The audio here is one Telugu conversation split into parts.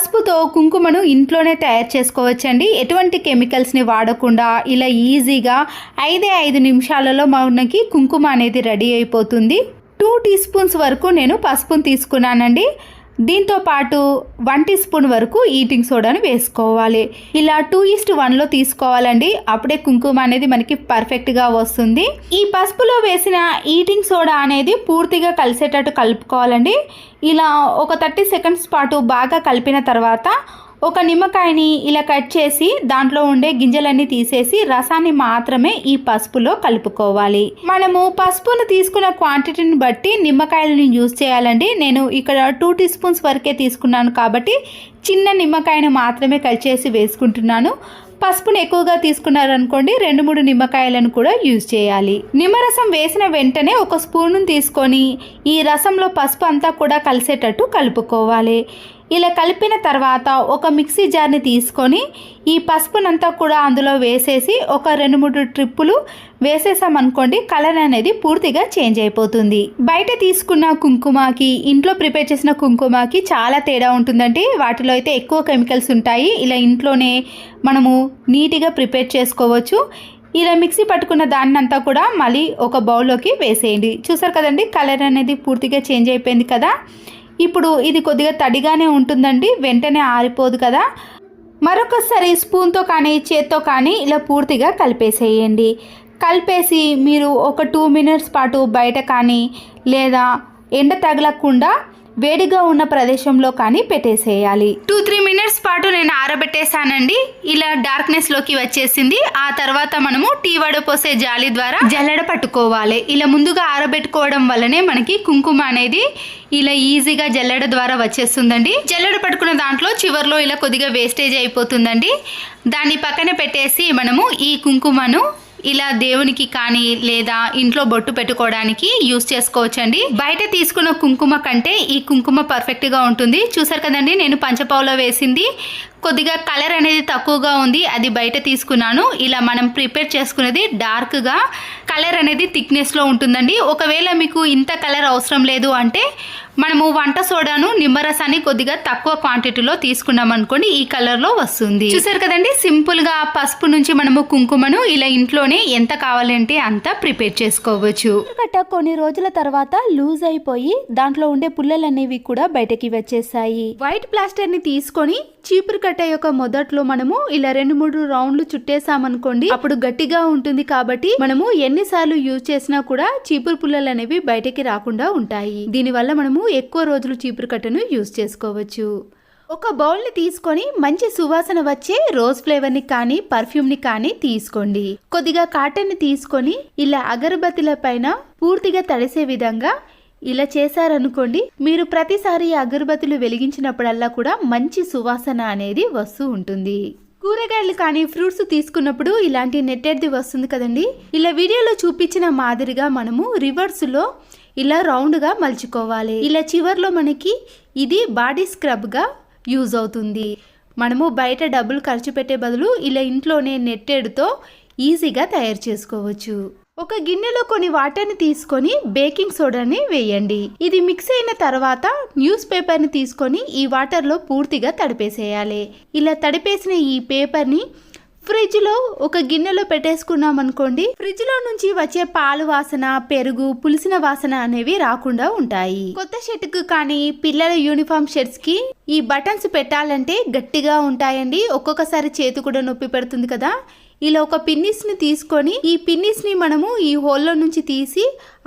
పసుపుతో కుంకుమను ఇంట్లోనే తయారు చేసుకోవచ్చండి. ఎటువంటి కెమికల్స్ని వాడకుండా ఇలా ఈజీగా 5 నిమిషాలలో మనకి కుంకుమ అనేది రెడీ అయిపోతుంది. 2 టీ స్పూన్స్ వరకు నేను పసుపును తీసుకున్నానండి. దీంతో పాటు 1 టీ స్పూన్ వరకు ఈటింగ్ సోడాను వేసుకోవాలి. ఇలా 2:1లో తీసుకోవాలండి. అప్పుడే కుంకుమ అనేది మనకి పర్ఫెక్ట్గా వస్తుంది. ఈ పసుపులో వేసిన ఈటింగ్ సోడా అనేది పూర్తిగా కలిసేటట్టు కలుపుకోవాలండి. ఇలా ఒక 30 సెకండ్స్ పాటు బాగా కలిపిన తర్వాత ఒక నిమ్మకాయని ఇలా కట్ చేసి దాంట్లో ఉండే గింజలన్నీ తీసేసి రసాన్ని మాత్రమే ఈ పసుపులో కలుపుకోవాలి. మనము పసుపును తీసుకున్న క్వాంటిటీని బట్టి నిమ్మకాయలను యూజ్ చేయాలండి. నేను ఇక్కడ 2 టీ స్పూన్స్ వరకే తీసుకున్నాను కాబట్టి చిన్న నిమ్మకాయను మాత్రమే కట్ చేసి వేసుకుంటున్నాను. పసుపును ఎక్కువగా తీసుకున్నారనుకోండి 2-3 నిమ్మకాయలను కూడా యూజ్ చేయాలి. నిమ్మరసం వేసిన వెంటనే ఒక స్పూన్ను తీసుకొని ఈ రసంలో పసుపు అంతా కూడా కలిసేటట్టు కలుపుకోవాలి. ఇలా కలిపిన తర్వాత ఒక మిక్సీ జార్ని తీసుకొని ఈ పసుపునంతా కూడా అందులో వేసేసి ఒక 2-3 ట్రిప్పులు వేసేసామనుకోండి కలర్ అనేది పూర్తిగా చేంజ్ అయిపోతుంది. బయట తీసుకున్న కుంకుమకి ఇంట్లో ప్రిపేర్ చేసిన కుంకుమకి చాలా తేడా ఉంటుందండి. వాటిలో అయితే ఎక్కువ కెమికల్స్ ఉంటాయి. ఇలా ఇంట్లోనే మనము నీట్గా ప్రిపేర్ చేసుకోవచ్చు. ఇలా మిక్సీ పట్టుకున్న దాన్ని అంతా కూడా మళ్ళీ ఒక బౌల్లోకి వేసేయండి. చూసారు కదండి కలర్ అనేది పూర్తిగా చేంజ్ అయిపోయింది కదా. ఇప్పుడు ఇది కొద్దిగా తడిగానే ఉంటుందండి, వెంటనే ఆరిపోదు కదా. మరొకసారి స్పూన్తో కానీ చేత్తో కానీ ఇలా పూర్తిగా కలిపేసేయండి. కలిపేసి మీరు ఒక 2 మినిట్స్ పాటు బయట కానీ లేదా ఎండ తగలకుండా వేడిగా ఉన్న ప్రదేశంలో కానీ పెట్టేసేయాలి. 2-3 మినిట్స్ పాటు నేను ఆరబెట్టేసానండి. ఇలా డార్క్నెస్లోకి వచ్చేసింది. ఆ తర్వాత మనము టీ వడపోసే జాలి ద్వారా జల్లెడ పట్టుకోవాలి. ఇలా ముందుగా ఆరబెట్టుకోవడం వల్లనే మనకి కుంకుమ అనేది ఇలా ఈజీగా జల్లెడ ద్వారా వచ్చేస్తుందండి. జల్లెడ పట్టుకున్న దాంట్లో చివర్లో ఇలా కొద్దిగా వేస్టేజ్ అయిపోతుందండి. దాన్ని పక్కన పెట్టేసి మనము ఈ కుంకుమను ఇలా దేవునికి కానీ లేదా ఇంట్లో బొట్టు పెట్టుకోవడానికి యూస్ చేసుకోవచ్చండి. బయట తీసుకున్న కుంకుమ కంటే ఈ కుంకుమ పర్ఫెక్ట్గా ఉంటుంది. చూసారు కదండి నేను పంచపావులో వేసింది కొద్దిగా కలర్ అనేది తక్కువగా ఉంది, అది బయట తీసుకున్నాను. ఇలా మనం ప్రిపేర్ చేసుకునేది డార్క్గా కలర్ అనేది థిక్నెస్లో ఉంటుందండి. ఒకవేళ మీకు ఇంత కలర్ అవసరం లేదు అంటే మనము వంట సోడాను నిమ్మరసాన్ని కొద్దిగా తక్కువ క్వాంటిటీలో తీసుకున్నాం అనుకోండి ఈ కలర్లో వస్తుంది. చూసారు కదండి సింపుల్గా పసుపు నుంచి మనము కుంకుమను ఇలా ఇంట్లోనే ఎంత కావాలంటే అంత ప్రిపేర్ చేసుకోవచ్చు. కట్ట కొన్ని రోజుల తర్వాత లూజ్ అయిపోయి దాంట్లో ఉండే పుల్లలనేవి కూడా బయటకి వచ్చేసాయి. వైట్ ప్లాస్టర్ ని తీసుకొని చీపురు కట్ట యొక్క మొదట్లో మనము ఇలా 2-3 రౌండ్లు చుట్టేసామనుకోండి అప్పుడు గట్టిగా ఉంటుంది. కాబట్టి మనము ఎన్నిసార్లు యూజ్ చేసినా కూడా చీపురు పుల్లలు అనేవి బయటకి రాకుండా ఉంటాయి. దీనివల్ల మనము ఎక్కువ రోజులు చీపురు కట్టను యూజ్ చేసుకోవచ్చు. ఒక బౌల్ని తీసుకొని మంచి సువాసన వచ్చే రోజ్ ఫ్లేవర్ని కానీ పర్ఫ్యూమ్ని కానీ తీసుకోండి. కొద్దిగా కాటన్ని తీసుకొని ఇలా అగరబత్తిల పైన పూర్తిగా తడిసే విధంగా ఇలా చేశారనుకోండి మీరు ప్రతిసారి అగరబత్తులు వెలిగించినప్పుడల్లా కూడా మంచి సువాసన అనేది వస్తూ ఉంటుంది. కూరగాయలు కానీ ఫ్రూట్స్ తీసుకున్నప్పుడు ఇలాంటి నెట్టెడ్ది వస్తుంది కదండి. ఇలా వీడియోలో చూపించిన మాదిరిగా మనము రివర్స్లో ఇలా రౌండ్గా మలుచుకోవాలి. ఇలా చివర్లో మనకి ఇది బాడీ స్క్రబ్గా యూజ్ అవుతుంది. మనము బయట డబ్బులు ఖర్చు పెట్టే బదులు ఇలా ఇంట్లోనే నెట్టెడ్తో ఈజీగా తయారు చేసుకోవచ్చు. ఒక గిన్నెలో కొన్ని వాటర్ని తీసుకొని బేకింగ్ సోడాని వేయండి. ఇది మిక్స్ అయిన తర్వాత న్యూస్ పేపర్ని తీసుకొని ఈ వాటర్లో పూర్తిగా తడిపేసేయాలి. ఇలా తడిపేసిన ఈ పేపర్ని ఫ్రిడ్జ్ లో ఒక గిన్నెలో పెట్టేసుకున్నాం అనుకోండి ఫ్రిడ్జ్ లో నుంచి వచ్చే పాలు వాసన పెరుగు పులిసిన వాసన అనేవి రాకుండా ఉంటాయి. కొత్త షర్ట్ కు కానీ పిల్లల యూనిఫామ్ షర్ట్స్ కి ఈ బటన్స్ పెట్టాలంటే గట్టిగా ఉంటాయండి. ఒక్కొక్కసారి చేతి కూడా నొప్పి పెడుతుంది కదా. ఇలా ఒక పిన్నిస్ ని తీసుకొని ఈ పిన్నిస్ ని మనము ఈ హోల్లో నుంచి తీసి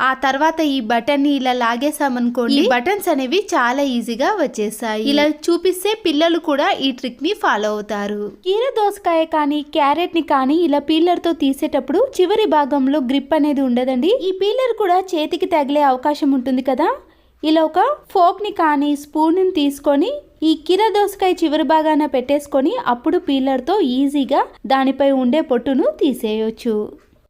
ఆ తర్వాత ఈ బటన్ ని ఇలా లాగేసామనుకోండి ఈ బటన్స్ అనేవి చాలా ఈజీగా వచ్చేసాయి. ఇలా చూపిస్తే పిల్లలు కూడా ఈ ట్రిక్ ని ఫాలో అవుతారు. కీర దోసకాయ కానీ క్యారెట్ ని కానీ ఇలా పీలర్ తో తీసేటప్పుడు చివరి భాగంలో గ్రిప్ అనేది ఉండదండి. ఈ పీలర్ కూడా చేతికి తగిలే అవకాశం ఉంటుంది కదా. ఇలా ఒక ఫోక్ ని కానీ స్పూన్ ని తీసుకొని ఈ కీర దోసకాయ చివరి భాగాన పెట్టేసుకొని అప్పుడు పీలర్తో ఈజీగా దానిపై ఉండే పొట్టును తీసేయొచ్చు.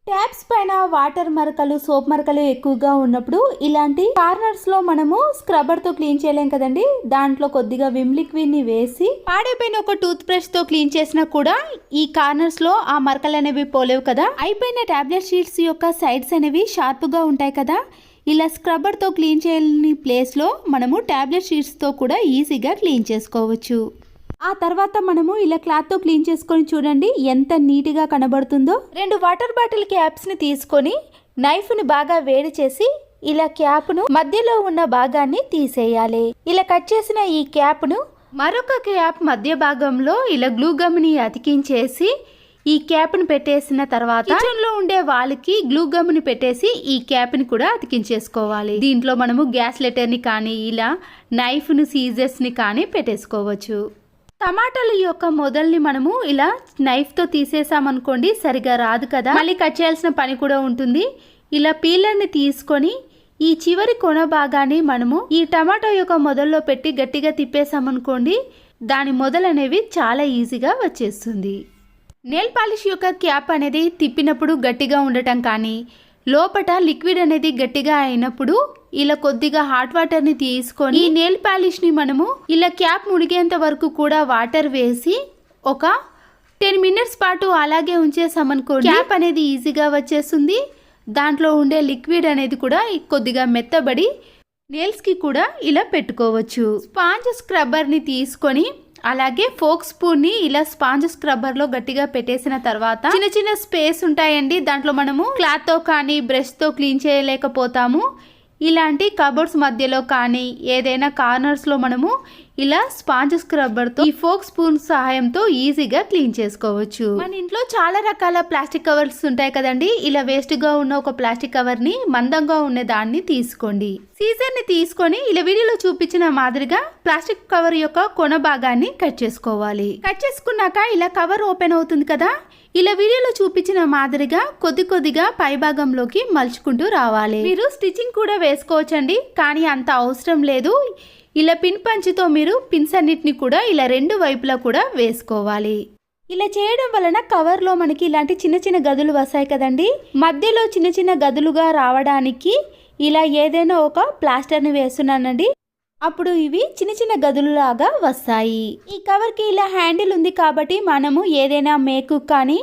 ట్యాప్స్ పైన వాటర్ మరకలు సోప్ మరకలు ఎక్కువగా ఉన్నప్పుడు ఇలాంటి కార్నర్స్ లో మనము స్క్రబ్బర్ తో క్లీన్ చేయలేం కదండి. దాంట్లో కొద్దిగా విమ్ లిక్విడ్ ని వేసి పాడైపోయిన ఒక టూత్ బ్రష్ తో క్లీన్ చేసినా కూడా ఈ కార్నర్స్ లో ఆ మరకలు అనేవి పోలేవు కదా. అయిపోయిన టాబ్లెట్ షీట్స్ యొక్క సైడ్స్ అనేవి షార్ప్ గా ఉంటాయి కదా. ఇలా స్క్రబ్బర్తో క్లీన్ చేయని ప్లేస్లో మనము టాబ్లెట్ షీట్స్తో కూడా ఈజీగా క్లీన్ చేసుకోవచ్చు. ఆ తర్వాత మనము ఇలా క్లాత్తో క్లీన్ చేసుకొని చూడండి ఎంత నీట్గా కనబడుతుందో. 2 వాటర్ బాటిల్ క్యాప్స్ని తీసుకొని నైఫ్ని బాగా వేడి చేసి ఇలా క్యాప్ను మధ్యలో ఉన్న భాగాన్ని తీసేయాలి. ఇలా కట్ చేసిన ఈ క్యాప్ను మరొక క్యాప్ మధ్య భాగంలో ఇలా గ్లూ గమ్ని అతికించేసి ఈ క్యాప్ని పెట్టేసిన తర్వాత కిచెన్లో ఉండే వాళ్ళకి గ్లూ గమ్ని పెట్టేసి ఈ క్యాప్ని కూడా అతికించేసుకోవాలి. దీంట్లో మనము గ్యాస్ లెటర్ని కానీ ఇలా నైఫ్ను సీజర్స్ని కానీ పెట్టేసుకోవచ్చు. టమాటాల యొక్క మొదల్ని మనము ఇలా నైఫ్తో తీసేసామనుకోండి సరిగా రాదు కదా, మళ్ళీ కట్ చేయాల్సిన పని కూడా ఉంటుంది. ఇలా పీలర్ని తీసుకొని ఈ చివరి కొన భాగాన్ని మనము ఈ టమాటో యొక్క మొదల్లో పెట్టి గట్టిగా తిప్పేసామనుకోండి దాని మొదలనేవి చాలా ఈజీగా వచ్చేస్తుంది. నెయిల్ పాలిష్ యొక్క క్యాప్ అనేది తిప్పినప్పుడు గట్టిగా ఉండటం కానీ లోపట లిక్విడ్ అనేది గట్టిగా అయినప్పుడు ఇలా కొద్దిగా హాట్ వాటర్ని తీసుకొని ఈ నెయిల్ పాలిష్ని మనము ఇలా క్యాప్ మునిగేంత వరకు కూడా వాటర్ వేసి ఒక 10 మినిట్స్ పాటు అలాగే ఉంచేసామనుకోండి క్యాప్ అనేది ఈజీగా వచ్చేస్తుంది. దాంట్లో ఉండే లిక్విడ్ అనేది కూడా కొద్దిగా మెత్తబడి నెయిల్స్కి కూడా ఇలా పెట్టుకోవచ్చు. స్పాంజ్ స్క్రబ్బర్ని తీసుకొని అలాగే ఫోక్ స్పూన్ని ఇలా స్పాంజ్ స్క్రబ్బర్లో గట్టిగా పెట్టేసిన తర్వాత చిన్న చిన్న స్పేస్ ఉంటాయండి, దాంట్లో మనము క్లాత్తో కానీ బ్రష్తో క్లీన్ చేయలేకపోతాము. ఇలాంటి కబోర్డ్స్ మధ్యలో కానీ ఏదైనా కార్నర్స్లో మనము ఇలా స్పాంజ్ స్క్రబ్బర్తో ఈ ఫోక్ స్పూన్ సహాయంతో ఈజీగా క్లీన్ చేసుకోవచ్చు. మన ఇంట్లో చాలా రకాల ప్లాస్టిక్ కవర్స్ ఉంటాయి కదండి, ఇలా వేస్ట్గా ఉన్న ఒక ప్లాస్టిక్ కవర్ని మందంగా ఉన్న దాన్ని తీసుకోండి. సీజర్ని తీసుకొని ఇలా వీడియోలో చూపించిన మాదిరిగా ప్లాస్టిక్ కవర్ యొక్క కొన భాగాన్ని కట్ చేసుకోవాలి. కట్ చేసుకున్నాక ఇలా కవర్ ఓపెన్ అవుతుంది కదా, ఇలా వీడియోలో చూపించిన మాదిరిగా కొద్దిగా పై భాగంలోకి మలుచుకుంటూ రావాలి. మీరు స్టిచ్చింగ్ కూడా వేసుకోవచ్చండి, కానీ అంత అవసరం లేదు. ఇలా పిన్ పంచుతో మీరు పిన్స్ అన్నిటిని కూడా ఇలా 2 వైపులా కూడా వేసుకోవాలి. ఇలా చేయడం వలన కవర్లో మనకి ఇలాంటి చిన్న చిన్న గదులు వస్తాయి కదండి, మధ్యలో చిన్న చిన్న గదులుగా రావడానికి ఇలా ఏదైనా ఒక ప్లాస్టర్ని వేస్తున్నానండి. అప్పుడు ఇవి చిన్న చిన్న గదులులాగా వస్తాయి. ఈ కవర్కి ఇలా హ్యాండిల్ ఉంది కాబట్టి మనము ఏదైనా మేకు కానీ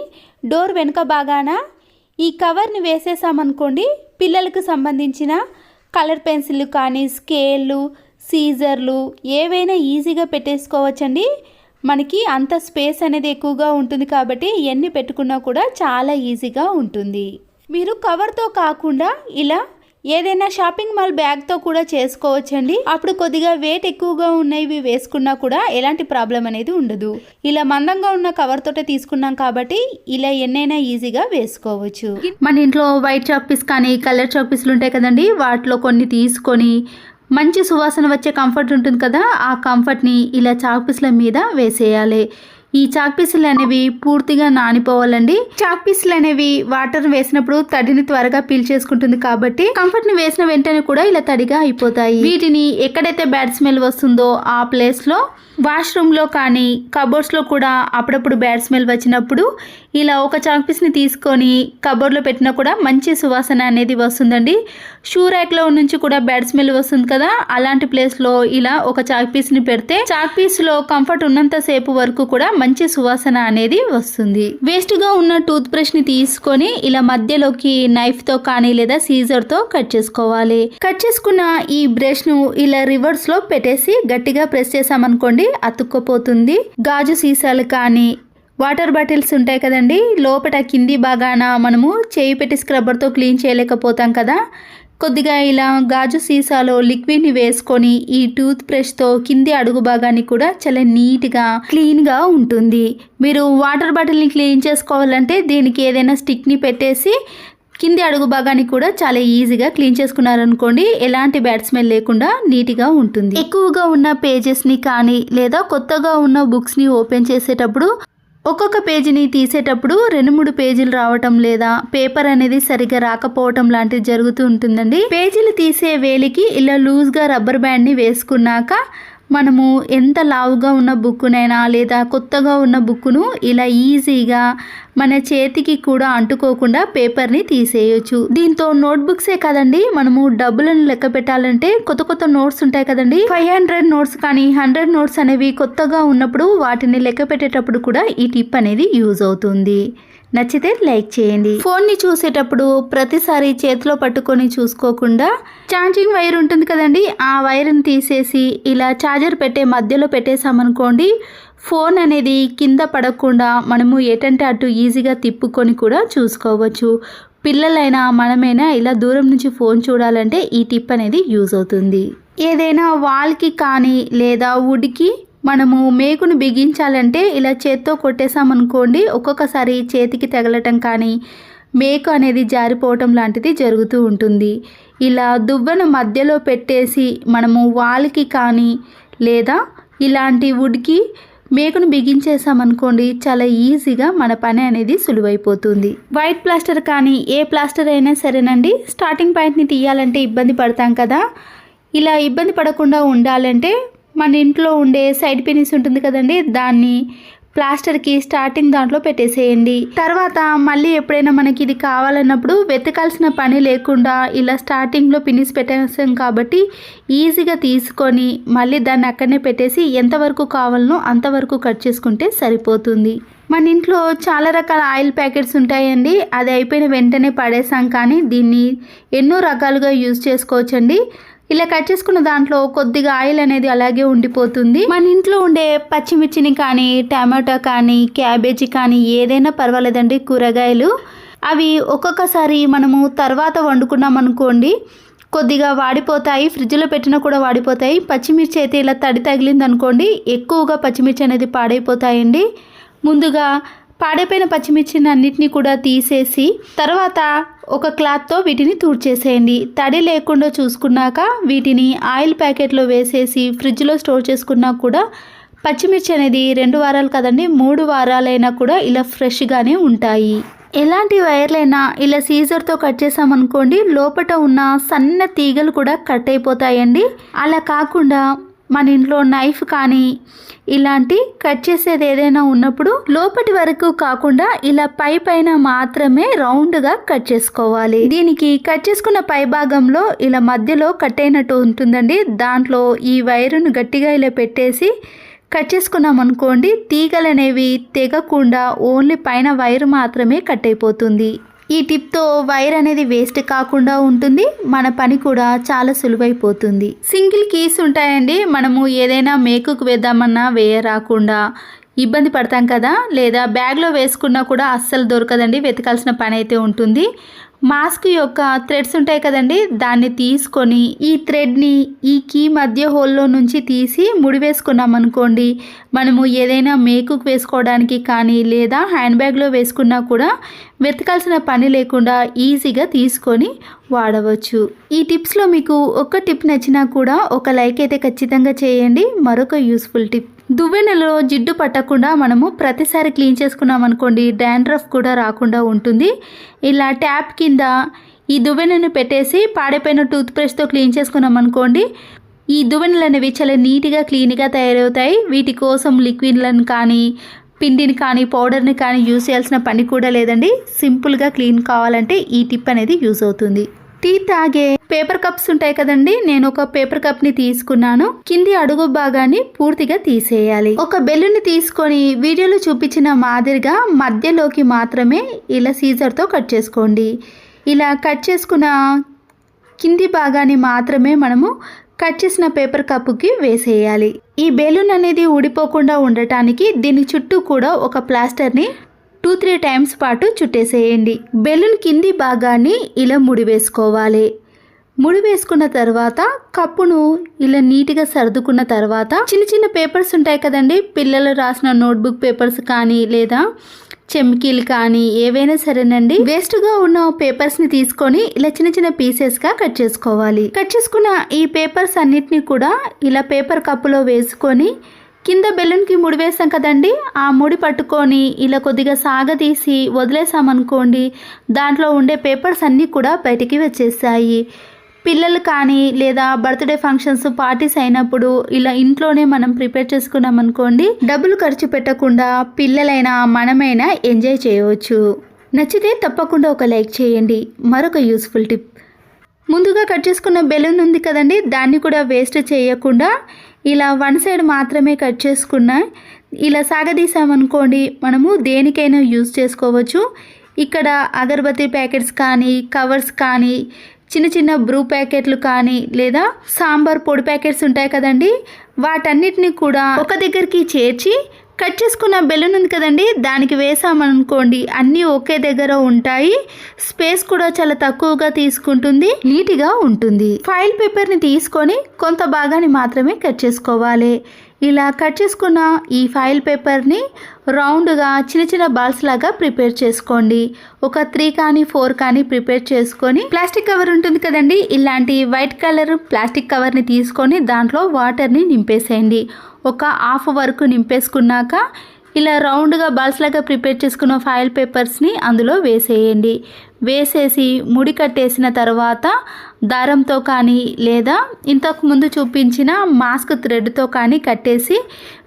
డోర్ వెనుక భాగాన ఈ కవర్ని వేసేసామనుకోండి పిల్లలకు సంబంధించిన కలర్ పెన్సిల్ కానీ స్కేళ్ళు సీజర్లు ఏవైనా ఈజీగా పెట్టేసుకోవచ్చండి. మనకి అంత స్పేస్ అనేది ఎక్కువగా ఉంటుంది కాబట్టి ఎన్ని పెట్టుకున్నా కూడా చాలా ఈజీగా ఉంటుంది. మీరు కవర్తో కాకుండా ఇలా ఏదైనా షాపింగ్ మాల్ బ్యాగ్తో కూడా చేసుకోవచ్చండి. అప్పుడు కొద్దిగా వెయిట్ ఎక్కువగా ఉన్నవి వేసుకున్నా కూడా ఎలాంటి ప్రాబ్లం అనేది ఉండదు. ఇలా మందంగా ఉన్న కవర్ తోటే తీసుకున్నాం కాబట్టి ఇలా ఎన్నైనా ఈజీగా వేసుకోవచ్చు. మన ఇంట్లో వైట్ చాక్ పీస్ కానీ కలర్ చాక్ పీస్లు ఉంటాయి కదండి, వాటిలో కొన్ని తీసుకొని మంచి సువాసన వచ్చే కంఫర్ట్ ఉంటుంది కదా, ఆ కంఫర్ట్ని ఇలా చాక్ పీస్ల మీద వేసేయాలి. ఈ చాక్ పీసులు అనేవి పూర్తిగా నానిపోవాలండి. చాక్ పీసులు అనేవి వాటర్ వేసినప్పుడు తడిని త్వరగా పీల్చేసుకుంటుంది కాబట్టి కంఫర్ట్ ని వేసిన వెంటనే కూడా ఇలా తడిగా అయిపోతాయి. వీటిని ఎక్కడైతే బ్యాడ్ స్మెల్ వస్తుందో ఆ ప్లేస్ లో వాష్రూమ్ లో కానీ కబోర్డ్స్ లో కూడా అప్పుడప్పుడు బ్యాడ్ స్మెల్ వచ్చినప్పుడు ఇలా ఒక చాక్ పీస్ ని తీసుకొని కబోర్డ్ లో పెట్టినా కూడా మంచి సువాసన అనేది వస్తుందండి. షూ ర్యాక్ లో నుంచి కూడా బ్యాడ్ స్మెల్ వస్తుంది కదా, అలాంటి ప్లేస్ లో ఇలా ఒక చాక్ పీస్ ని పెడితే చాక్ పీస్ లో కంఫర్ట్ ఉన్నంత సేపు వరకు కూడా మంచి సువాసన అనేది వస్తుంది. వేస్ట్ గా ఉన్న టూత్ బ్రష్ ని తీసుకొని ఇలా మధ్యలోకి నైఫ్ తో కానీ లేదా సీజర్ తో కట్ చేసుకోవాలి. కట్ చేసుకున్న ఈ బ్రష్ ను ఇలా రివర్స్ లో పెట్టేసి గట్టిగా ప్రెస్ చేసామనుకోండి అతుక్కపోతుంది. గాజు సీసాలు కానీ వాటర్ బాటిల్స్ ఉంటాయి కదండి, లోపల కింది భాగాన మనము చేయి పెట్టి స్క్రబ్బర్తో క్లీన్ చేయలేకపోతాం కదా, కొద్దిగా ఇలా గాజు సీసాలో లిక్విడ్ని వేసుకొని ఈ టూత్ బ్రష్తో కింది అడుగు భాగాన్ని కూడా చాలా నీట్గా క్లీన్గా ఉంటుంది. మీరు వాటర్ బాటిల్ని క్లీన్ చేసుకోవాలంటే దీనికి ఏదైనా స్టిక్ని పెట్టేసి కింది అడుగు భాగాన్ని కూడా చాలా ఈజీగా క్లీన్ చేసుకున్నారనుకోండి ఎలాంటి బ్యాడ్ స్మెల్ లేకుండా నీట్గా ఉంటుంది. ఎక్కువగా ఉన్న పేజెస్ని కానీ లేదా కొత్తగా ఉన్న బుక్స్ని ఓపెన్ చేసేటప్పుడు ఒక్కొక్క పేజీని తీసేటప్పుడు 2-3 పేజీలు రావటం లేదా పేపర్ అనేది సరిగా రాకపోవటం లాంటిది జరుగుతూ ఉంటుందండి. పేజీలు తీసే వేలికి ఇలా లూజ్గా రబ్బర్ బ్యాండ్ని వేసుకున్నాక మనము ఎంత లావుగా ఉన్న బుక్కునైనా లేదా కొత్తగా ఉన్న బుక్కును ఇలా ఈజీగా మన చేతికి కూడా అంటుకోకుండా పేపర్ని తీసేయచ్చు. దీంతో నోట్బుక్సే కదండి, మనము డబ్బులను లెక్క పెట్టాలంటే కొత్త నోట్స్ ఉంటాయి కదండి, 500 నోట్స్ కానీ 100 నోట్స్ అనేవి కొత్తగా ఉన్నప్పుడు వాటిని లెక్క పెట్టేటప్పుడు కూడా ఈ టిప్ అనేది యూజ్ అవుతుంది. నచ్చితే లైక్ చేయండి. ఫోన్ని చూసేటప్పుడు ప్రతిసారి చేతిలో పట్టుకొని చూసుకోకుండా ఛార్జింగ్ వైర్ ఉంటుంది కదండి, ఆ వైర్ని తీసేసి ఇలా ఛార్జర్ పెట్టే మధ్యలో పెట్టేసామనుకోండి, ఫోన్ అనేది కింద పడకుండా మనము ఎటంటే అటు ఈజీగా తిప్పుకొని కూడా చూసుకోవచ్చు. పిల్లలైనా మనమైనా ఇలా దూరం నుంచి ఫోన్ చూడాలంటే ఈ టిప్ అనేది యూజ్ అవుతుంది. ఏదైనా వాల్కి కానీ లేదా వుడ్కి మనము మేకును బిగించాలంటే ఇలా చేత్తో కొట్టేసామనుకోండి, ఒక్కొక్కసారి చేతికి తగలటం కానీ మేకు అనేది జారిపోవటం లాంటిది జరుగుతూ ఉంటుంది. ఇలా దువ్వెను మధ్యలో పెట్టేసి మనము వాల్కి కానీ లేదా ఇలాంటి వుడ్కి మేకును బిగించేసామనుకోండి, చాలా ఈజీగా మన పని అనేది సులువైపోతుంది. వైట్ ప్లాస్టర్ కానీ ఏ ప్లాస్టర్ అయినా సరేనండి, స్టార్టింగ్ పాయింట్ని తీయాలంటే ఇబ్బంది పడతాం కదా. ఇలా ఇబ్బంది పడకుండా ఉండాలంటే మన ఇంట్లో ఉండే సైడ్ పినిస్ ఉంటుంది కదండి, దాన్ని ప్లాస్టర్కి స్టార్టింగ్ దాంట్లో పెట్టేసేయండి. తర్వాత మళ్ళీ ఎప్పుడైనా మనకి ఇది కావాలన్నప్పుడు వెతకాల్సిన పని లేకుండా ఇలా స్టార్టింగ్లో పినిస్ పెట్టేసాం కాబట్టి ఈజీగా తీసుకొని మళ్ళీ దాన్ని అక్కడనే పెట్టేసి ఎంతవరకు కావాలనో అంతవరకు కట్ చేసుకుంటే సరిపోతుంది. మన ఇంట్లో చాలా రకాల ఆయిల్ ప్యాకెట్స్ ఉంటాయండి, అది అయిపోయిన వెంటనే పడేసాం, కానీ దీన్ని ఎన్నో రకాలుగా యూజ్ చేసుకోవచ్చండి. ఇలా కట్ చేసుకున్న దాంట్లో కొద్దిగా ఆయిల్ అనేది అలాగే ఉండిపోతుంది. మన ఇంట్లో ఉండే పచ్చిమిర్చిని కానీ టమాటో కానీ క్యాబేజీ కానీ ఏదైనా పర్వాలేదండి, కూరగాయలు అవి ఒక్కొక్కసారి మనము తర్వాత వండుకున్నాం అనుకోండి కొద్దిగా వాడిపోతాయి, ఫ్రిడ్జ్లో పెట్టినా కూడా వాడిపోతాయి. పచ్చిమిర్చి అయితే ఇలా తడి తగిలింది అనుకోండి, ఎక్కువగా పచ్చిమిర్చి అనేది పాడైపోతాయండి. ముందుగా పాడైపోయిన పచ్చిమిర్చిని అన్నిటినీ కూడా తీసేసి తర్వాత ఒక క్లాత్తో వీటిని తుడిచేసేయండి. తడి లేకుండా చూసుకున్నాక వీటిని ఆయిల్ ప్యాకెట్లో వేసేసి ఫ్రిడ్జ్లో స్టోర్ చేసుకున్నా కూడా పచ్చిమిర్చి అనేది 2 వారాలు కదండి, 3 వారాలైనా కూడా ఇలా ఫ్రెష్గానే ఉంటాయి. ఎలాంటి వైర్లైనా ఇలా సీజర్తో కట్ చేసామనుకోండి, లోపల ఉన్న సన్న తీగలు కూడా కట్ అయిపోతాయండి. అలా కాకుండా మన ఇంట్లో నైఫ్ కానీ ఇలాంటి కట్ చేసేది ఏదైనా ఉన్నప్పుడు లోపటి వరకు కాకుండా ఇలా పైన మాత్రమే రౌండ్గా కట్ చేసుకోవాలి. దీనికి కట్ చేసుకున్న పై భాగంలో ఇలా మధ్యలో కట్ అయినట్టు ఉంటుందండి, దాంట్లో ఈ వైరును గట్టిగా ఇలా పెట్టేసి కట్ చేసుకున్నాం అనుకోండి, తీగలు అనేవి తెగకుండా ఓన్లీ పైన వైర్ మాత్రమే కట్ అయిపోతుంది. ఈ టిప్తో వైర్ అనేది వేస్ట్ కాకుండా ఉంటుంది, మన పని కూడా చాలా సులువైపోతుంది. సింగిల్ కీస్ ఉంటాయండి, మనము ఏదైనా మేకుకు వేద్దామన్నా వేయరాకుండా ఇబ్బంది పడతాం కదా, లేదా బ్యాగ్లో వేసుకున్నా కూడా అస్సలు దొరకదండి, వెతకాల్సిన పని అయితే ఉంటుంది. మాస్క్ యొక్క థ్రెడ్స్ ఉంటాయి కదండి, దాన్ని తీసుకొని ఈ థ్రెడ్ని ఈ కీ మధ్య హోల్లో నుంచి తీసి ముడి వేసుకున్నాం అనుకోండి, మనము ఏదైనా మేకుకు వేసుకోవడానికి కానీ లేదా హ్యాండ్ బ్యాగ్లో వేసుకున్నా కూడా వెతకాల్సిన పని లేకుండా ఈజీగా తీసుకొని వాడవచ్చు. ఈ టిప్స్లో మీకు ఒక్క టిప్ నచ్చినా కూడా ఒక లైక్ అయితే ఖచ్చితంగా చేయండి. మరొక యూస్ఫుల్ టిప్, దువ్వెనలో జిడ్డు పట్టకుండా మనము ప్రతిసారి క్లీన్ చేసుకున్నాం అనుకోండి, డాండ్రఫ్ కూడా రాకుండా ఉంటుంది. ఇలా ట్యాప్ కింద ఈ దువ్వెనను పెట్టేసి పాడైపోయిన టూత్ బ్రష్తో క్లీన్ చేసుకున్నాం అనుకోండి, ఈ దువ్వెనలు అనేవి చాలా నీట్గా క్లీన్గా తయారవుతాయి. వీటి కోసం లిక్విడ్లను కానీ పిండిని కానీ పౌడర్ని కానీ యూజ్ చేయాల్సిన పని కూడా లేదండి. సింపుల్గా క్లీన్ కావాలంటే ఈ టిప్ అనేది యూజ్ అవుతుంది. టీ తాగే పేపర్ కప్స్ ఉంటాయి కదండి, నేను ఒక పేపర్ కప్ని తీసుకున్నాను. కింది అడుగు భాగాన్ని పూర్తిగా తీసేయాలి. ఒక బెలూన్ని తీసుకొని వీడియోలో చూపించిన మాదిరిగా మధ్యలోకి మాత్రమే ఇలా సీజర్తో కట్ చేసుకోండి. ఇలా కట్ చేసుకున్న కింది భాగాన్ని మాత్రమే మనము కట్ చేసిన పేపర్ కప్పుకి వేసేయాలి. ఈ బెలూన్ అనేది ఊడిపోకుండా ఉండటానికి దీని చుట్టూ కూడా ఒక ప్లాస్టర్ని 2-3 టైమ్స్ పాటు చుట్టేసేయండి. బెలూన్ కింది భాగాన్ని ఇలా ముడి వేసుకోవాలి. ముడి వేసుకున్న తర్వాత కప్పును ఇలా నీట్గా సర్దుకున్న తర్వాత చిన్న చిన్న పేపర్స్ ఉంటాయి కదండి, పిల్లలు రాసిన నోట్బుక్ పేపర్స్ కానీ లేదా చెమ్కీలు కానీ ఏవైనా సరేనండి, వేస్ట్గా ఉన్న పేపర్స్ని తీసుకొని ఇలా చిన్న చిన్న పీసెస్గా కట్ చేసుకోవాలి. కట్ చేసుకున్న ఈ పేపర్స్ అన్నిటినీ కూడా ఇలా పేపర్ కప్పులో వేసుకొని కింద బెలూన్కి ముడి వేసాం కదండి, ఆ ముడి పట్టుకొని ఇలా కొద్దిగా సాగదీసి వదిలేసామనుకోండి, దాంట్లో ఉండే పేపర్స్ అన్నీ కూడా బయటికి వచ్చేసాయి. పిల్లలు కానీ లేదా బర్త్డే ఫంక్షన్స్ పార్టీస్ అయినప్పుడు ఇలా ఇంట్లోనే మనం ప్రిపేర్ చేసుకున్నాం అనుకోండి, డబ్బులు ఖర్చు పెట్టకుండా పిల్లలైనా మనమైనా ఎంజాయ్ చేయవచ్చు. నచ్చితే తప్పకుండా ఒక లైక్ చేయండి. మరొక యూస్ఫుల్ టిప్, ముందుగా కట్ చేసుకున్న బెలూన్ ఉంది కదండి, దాన్ని కూడా వేస్ట్ చేయకుండా ఇలా వన్ సైడ్ మాత్రమే కట్ చేసుకున్న ఇలా సాగదీసామనుకోండి, మనము దేనికైనా యూజ్ చేసుకోవచ్చు. ఇక్కడ అగరబత్తి ప్యాకెట్స్ కానీ కవర్స్ కానీ చిన్న చిన్న బ్రూ ప్యాకెట్లు కానీ లేదా సాంబార్ పొడి ప్యాకెట్స్ ఉంటాయి కదండి, వాటన్నిటిని కూడా ఒక దగ్గరికి చేర్చి కట్ చేసుకున్న బెలూన్ ఉంది కదండి, దానికి వేసామనుకోండి అన్నీ ఒకే దగ్గర ఉంటాయి. స్పేస్ కూడా చాలా తక్కువగా తీసుకుంటుంది, నీట్గా ఉంటుంది. ఫాయిల్ పేపర్ని తీసుకొని కొంత భాగాన్ని మాత్రమే కట్ చేసుకోవాలి. ఇలా కట్ చేసుకున్న ఈ ఫాయిల్ పేపర్ని రౌండ్గా చిన్న చిన్న బాల్స్ లాగా ప్రిపేర్ చేసుకోండి. ఒక 3 కానీ 4 కానీ ప్రిపేర్ చేసుకొని ప్లాస్టిక్ కవర్ ఉంటుంది కదండి, ఇలాంటి వైట్ కలర్ ప్లాస్టిక్ కవర్ని తీసుకొని దాంట్లో వాటర్ని నింపేసేయండి. ఒక హాఫ్ వరకు నింపేసుకున్నాక ఇలా రౌండ్గా బాల్స్ లాగా ప్రిపేర్ చేసుకున్న ఫాయిల్ పేపర్స్ని అందులో వేసేయండి. వేసేసి ముడి కట్టేసిన తర్వాత దారంతో కానీ లేదా ఇంతకు ముందు చూపించిన మాస్క్ థ్రెడ్తో కానీ కట్టేసి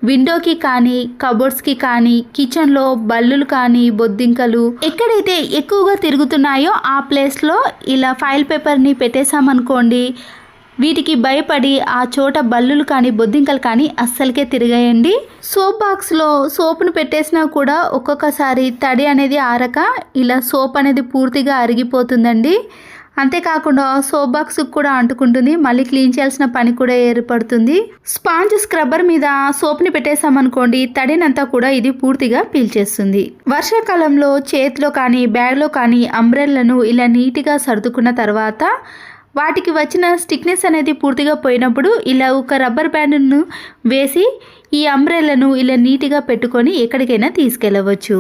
విండోకి కానీ కబోర్డ్స్కి కానీ కిచెన్లో బల్లులు కానీ బొద్దింకలు ఎక్కడైతే ఎక్కువగా తిరుగుతున్నాయో ఆ ప్లేస్లో ఇలా ఫాయిల్ పేపర్ని పెట్టేశామనుకోండి, వీటికి భయపడి ఆ చోట బల్లులు కానీ బొద్దింకలు కానీ అస్సలకే తిరిగేయండి. సోప్ బాక్స్లో సోప్ను పెట్టేసినా కూడా ఒక్కొక్కసారి తడి అనేది ఆరక ఇలా సోప్ అనేది పూర్తిగా అరిగిపోతుందండి. అంతేకాకుండా సోప్ బాక్స్కి కూడా అంటుకుంటుంది, మళ్ళీ క్లీన్ చేయాల్సిన పని కూడా ఏర్పడుతుంది. స్పాంజ్ స్క్రబ్బర్ మీద సోప్ని పెట్టేసామనుకోండి, తడినంతా కూడా ఇది పూర్తిగా పీల్చేస్తుంది. వర్షాకాలంలో చేతిలో కానీ బ్యాగ్లో కానీ అంబ్రెల్లను ఇలా నీట్గా సర్దుకున్న తర్వాత వాటికి వచ్చిన స్టిక్నెస్ అనేది పూర్తిగా పోయినప్పుడు ఇలా ఒక రబ్బర్ బ్యాండ్ను వేసి ఈ అంబ్రెల్లను ఇలా నీట్గా పెట్టుకొని ఎక్కడికైనా తీసుకెళ్ళవచ్చు.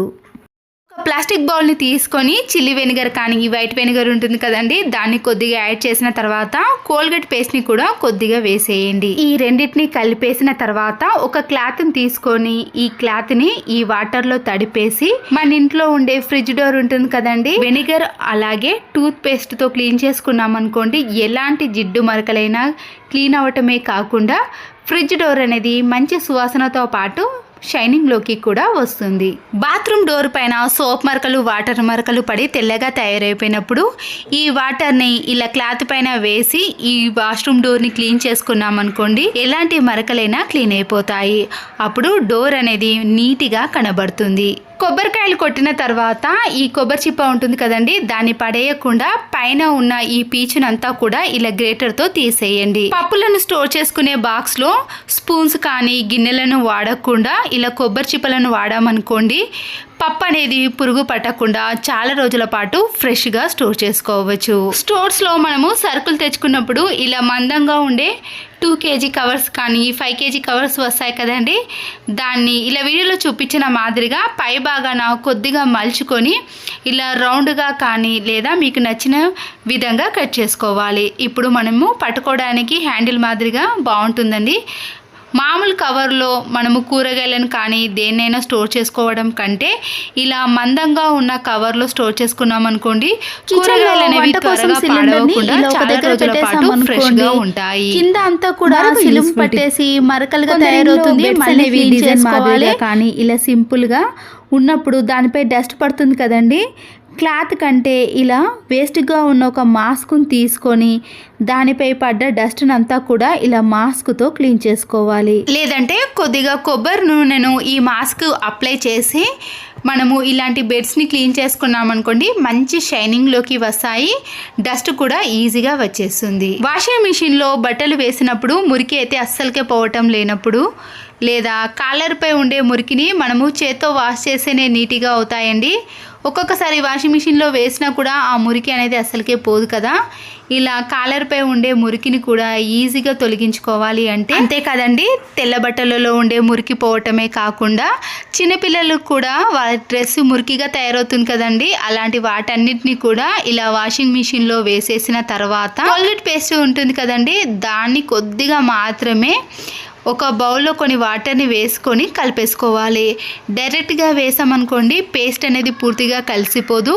ప్లాస్టిక్ బౌల్ని తీసుకొని చిల్లీ వెనిగర్ కానీ వైట్ వెనిగర్ ఉంటుంది కదండి, దాన్ని కొద్దిగా యాడ్ చేసిన తర్వాత కోల్గేట్ పేస్ట్ని కూడా కొద్దిగా వేసేయండి. ఈ రెండింటిని కలిపేసిన తర్వాత ఒక క్లాత్ని తీసుకొని ఈ క్లాత్ని ఈ వాటర్లో తడిపేసి మన ఇంట్లో ఉండే ఫ్రిడ్జ్ డోర్ ఉంటుంది కదండి, వెనిగర్ అలాగే టూత్ పేస్ట్తో క్లీన్ చేసుకున్నాం అనుకోండి, ఎలాంటి జిడ్డు మరకలైనా క్లీన్ అవ్వటమే కాకుండా ఫ్రిడ్జ్ డోర్ అనేది మంచి సువాసనతో పాటు షైనింగ్లోకి కూడా వస్తుంది. బాత్రూమ్ డోర్ పైన సోప్ మరకలు వాటర్ మరకలు పడి తెల్లగా తయారైపోయినప్పుడు ఈ వాటర్ని ఇలా క్లాత్ పైన వేసి ఈ వాష్రూమ్ డోర్ని క్లీన్ చేసుకున్నాం అనుకోండి, ఎలాంటి మరకలైనా క్లీన్ అయిపోతాయి. అప్పుడు డోర్ అనేది నీట్గా కనబడుతుంది. కొబ్బరికాయలు కొట్టిన తర్వాత ఈ కొబ్బరి చిప్ప ఉంటుంది కదండి, దాన్ని పడేయకుండా పైన ఉన్న ఈ పీచునంతా కూడా ఇలా గ్రేటర్తో తీసేయండి. పప్పులను స్టోర్ చేసుకునే బాక్స్లో స్పూన్స్ కానీ గిన్నెలను వాడకుండా ఇలా కొబ్బరి చిప్పలను వాడామనుకోండి, పప్పు అనేది పురుగు పట్టకుండా చాలా రోజుల పాటు ఫ్రెష్గా స్టోర్ చేసుకోవచ్చు. స్టోర్స్లో మనము సరుకులు తెచ్చుకున్నప్పుడు ఇలా మందంగా ఉండే 2 kg కవర్స్ కానీ 5 kg కవర్స్ వస్తాయి కదండి, దాన్ని ఇలా వీడియోలో చూపించిన మాదిరిగా పై భాగాన కొద్దిగా మలుచుకొని ఇలా రౌండ్గా కానీ లేదా మీకు నచ్చిన విధంగా కట్ చేసుకోవాలి. ఇప్పుడు మనము పట్టుకోవడానికి హ్యాండిల్ మాదిరిగా బాగుంటుందండి. మామూలు కవర్లో మనము కూరగాయలను కానీ దేన్నైనా స్టోర్ చేసుకోవడం కంటే ఇలా మందంగా ఉన్న కవర్లో స్టోర్ చేసుకున్నాం అనుకోండి, కూరగాయలు అనేవి త్వరగా పాడవకుండా చాలా రోజుల పాటు ఫ్రెష్గా ఉంటాయి. కింద అంతా కూడా సిలుం పట్టేసి మరకలుగా తయారవుతుంది. మళ్ళీ క్లీన్ చేసుకోవాలి. కానీ ఇలా సింపుల్గా ఉన్నప్పుడు దానిపై డస్ట్ పడుతుంది కదండి, క్లాత్ కంటే ఇలా వేస్ట్గా ఉన్న ఒక మాస్క్ని తీసుకొని దానిపై పడ్డ డస్ట్ని అంతా కూడా ఇలా మాస్క్తో క్లీన్ చేసుకోవాలి. లేదంటే కొద్దిగా కొబ్బరి నూనెను ఈ మాస్క్ అప్లై చేసి మనము ఇలాంటి బెడ్స్ని క్లీన్ చేసుకున్నాం అనుకోండి, మంచి షైనింగ్లోకి వస్తాయి, డస్ట్ కూడా ఈజీగా వచ్చేస్తుంది. వాషింగ్ మిషన్లో బట్టలు వేసినప్పుడు మురికి అయితే అస్సలకే పోవటం లేనప్పుడు లేదా కాలర్పై ఉండే మురికిని మనము చేత్తో వాష్ చేస్తేనే నీట్గా అవుతాయండి. ఒక్కొక్కసారి వాషింగ్ మిషన్లో వేసినా కూడా ఆ మురికి అనేది అస్సలకే పోదు కదా, ఇలా కాలర్పై ఉండే మురికిని కూడా ఈజీగా తొలగించుకోవాలి అంటే అంతే కదండి. తెల్ల బట్టలలో ఉండే మురికి పోవటమే కాకుండా చిన్నపిల్లలకు కూడా వాళ్ళ డ్రెస్ మురికిగా తయారవుతుంది కదండి, అలాంటి వాటన్నిటిని కూడా ఇలా వాషింగ్ మిషన్లో వేసేసిన తర్వాత కోల్గేట్ పేస్ట్ ఉంటుంది కదండి, దాన్ని కొద్దిగా మాత్రమే ఒక బౌల్లో కొన్ని వాటర్ని వేసుకొని కలిపేసుకోవాలి. డైరెక్ట్గా వేసామనుకోండి పేస్ట్ అనేది పూర్తిగా కలిసిపోదు.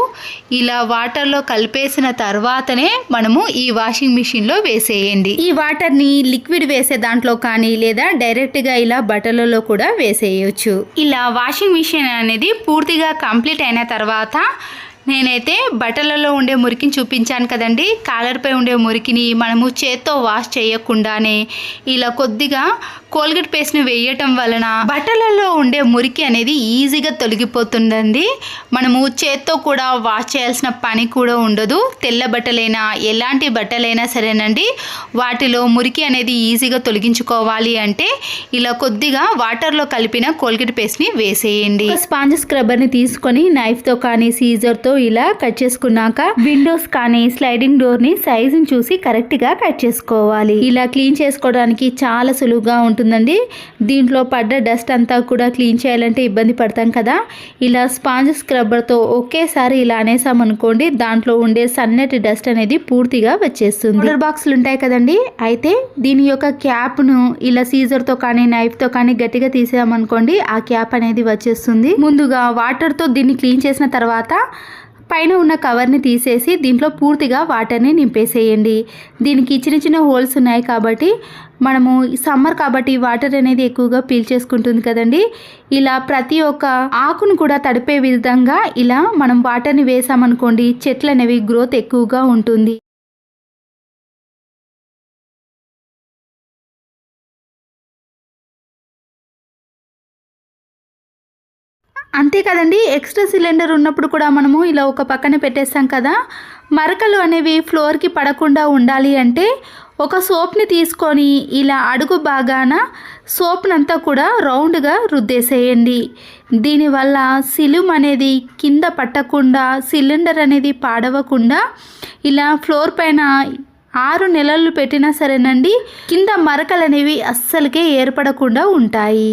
ఇలా వాటర్లో కలిపేసిన తర్వాతనే మనము ఈ వాషింగ్ మిషన్లో వేసేయండి. ఈ వాటర్ని లిక్విడ్ వేసే దాంట్లో కానీ లేదా డైరెక్ట్గా ఇలా బట్టలలో కూడా వేసేయచ్చు. ఇలా వాషింగ్ మిషన్ అనేది పూర్తిగా కంప్లీట్ అయిన తర్వాత నేనైతే బట్టలలో ఉండే మురికిని చూపించాను కదండి, కాలర్పై ఉండే మురికిని మనము చేత్తో వాష్ చేయకుండానే ఇలా కొద్దిగా కోల్గేట్ పేస్ట్ని వేయటం వలన బట్టలలో ఉండే మురికి అనేది ఈజీగా తొలగిపోతుందండి. మనము చేత్తో కూడా వాష్ చేయాల్సిన పని కూడా ఉండదు. తెల్ల బట్టలైనా ఎలాంటి బట్టలైనా సరేనండి, వాటిలో మురికి అనేది ఈజీగా తొలగించుకోవాలి అంటే ఇలా కొద్దిగా వాటర్లో కలిపిన కోల్గేట్ పేస్ట్ని వేసేయండి. స్పాంజ్ స్క్రబ్బర్ని తీసుకొని నైఫ్తో కానీ సీజర్తో ఇలా కట్ చేసుకున్నాక విండోస్ కానీ స్లైడింగ్ డోర్ని సైజుని చూసి కరెక్ట్గా కట్ చేసుకోవాలి. ఇలా క్లీన్ చేసుకోవడానికి చాలా సులువుగా ఉంటుందండి. దీంట్లో పడ్డ డస్ట్ అంతా కూడా క్లీన్ చేయాలంటే ఇబ్బంది పడతాం కదా. ఇలా స్పాంజ్ స్క్రబ్బర్తో ఒకేసారి ఇలా అనేసామనుకోండి, దాంట్లో ఉండే సన్నటి డస్ట్ అనేది పూర్తిగా వచ్చేస్తుంది. పౌడర్ బాక్సులు ఉంటాయి కదండి, అయితే దీని యొక్క క్యాప్ను ఇలా సీజర్తో కానీ నైఫ్తో కానీ గట్టిగా తీసామనుకోండి, ఆ క్యాప్ అనేది వచ్చేస్తుంది. ముందుగా వాటర్తో దీన్ని క్లీన్ చేసిన తర్వాత పైన ఉన్న కవర్ని తీసేసి దీంట్లో పూర్తిగా వాటర్ని నింపేసేయండి. దీనికి చిన్న చిన్న హోల్స్ ఉన్నాయి కాబట్టి మనము సమ్మర్ కాబట్టి వాటర్ అనేది ఎక్కువగా పీల్చేసుకుంటుంది కదండి. ఇలా ప్రతి ఒక్క ఆకును కూడా తడిపే విధంగా ఇలా మనం వాటర్ని వేసామనుకోండి, చెట్లు అనేవి గ్రోత్ ఎక్కువగా ఉంటుంది. అంతే కదండి, ఎక్స్ట్రా సిలిండర్ ఉన్నప్పుడు కూడా మనము ఇలా ఒక పక్కన పెట్టేస్తాం కదా. మరకలు అనేవి ఫ్లోర్కి పడకుండా ఉండాలి అంటే ఒక సోప్ని తీసుకొని ఇలా అడుగు భాగాన సోప్నంతా కూడా రౌండ్గా రుద్దేసేయండి. దీనివల్ల సిలుమ్ అనేది కింద పట్టకుండా, సిలిండర్ అనేది పాడవకుండా ఇలా ఫ్లోర్ పైన 6 నెలలు పెట్టినా సరేనండి, కింద మరకలు అనేవి అస్సలకే ఏర్పడకుండా ఉంటాయి.